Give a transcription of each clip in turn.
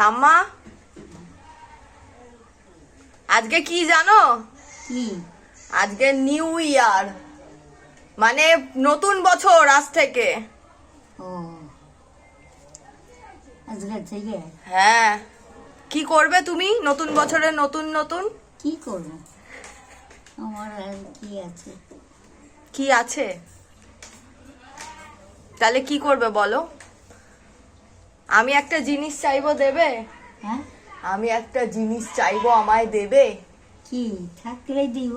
ঠাম্মা, আজকে কি জানো? কি? আজকে নিউ ইয়ার, মানে নতুন বছর আজ থেকে। ও, আজকে থেকে? হ্যাঁ। কি করবে তুমি নতুন বছরে? নতুন নতুন কি করবো? আমার আর কি আছে? কি আছে? তাহলে কি করবে বলো? আমি একটা জিনিস চাইবো, দেবে? হ্যাঁ, আমি একটা জিনিস চাইবো, আমায় দেবে? কি থাকলেই দিব।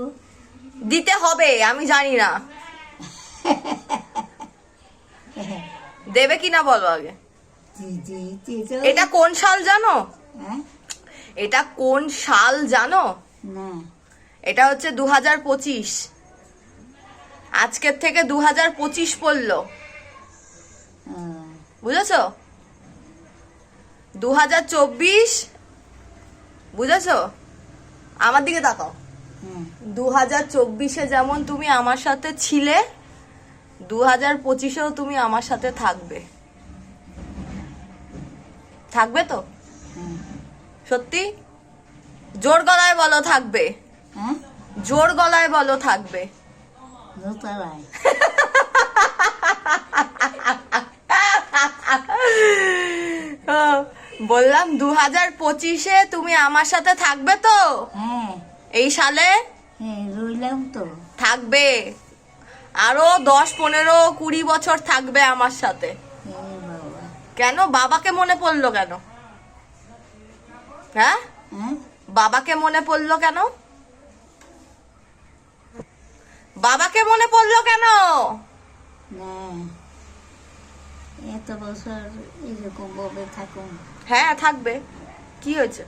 দিতে হবে, আমি জানি না। দেবে কিনা বলো আগে। জি জি জি তো। এটা কোন সাল জানো? হ্যাঁ, এটা কোন সাল জানো? না। এটা হচ্ছে 2025। আজকের থেকে 2025 পড়লো, ও, বুঝেছো? 2024, বুঝেছো? আমার দিকে তাকাও। হ্যাঁ, 2024-এ যেমন তুমি আমার সাথে ছিলে, 2025-এও তুমি আমার সাথে থাকবে। থাকবে তো? হ্যাঁ, সত্যি? জোর গলায় বলো থাকবে। হ্যাঁ, জোর গলায় বলো থাকবে। দোতলায়। বললাম 2025-এ তুমি আমার সাথে থাকবে তো? হ্যাঁ, এই সালে হ্যাঁ, রইলাম তো। থাকবে। আরো 10, 15, 20 বছর থাকবে আমার সাথে। হ্যাঁ বাবা। কেন বাবাকে মনে পড়লো কেন? হ্যাঁ, হ্যাঁ, বাবাকে মনে পড়লো কেন? বাবাকে মনে পড়লো কেন? না, এত বছর এরকম ভাবে থাকুন। হ্যাঁ থাকবে, কি হয়েছে?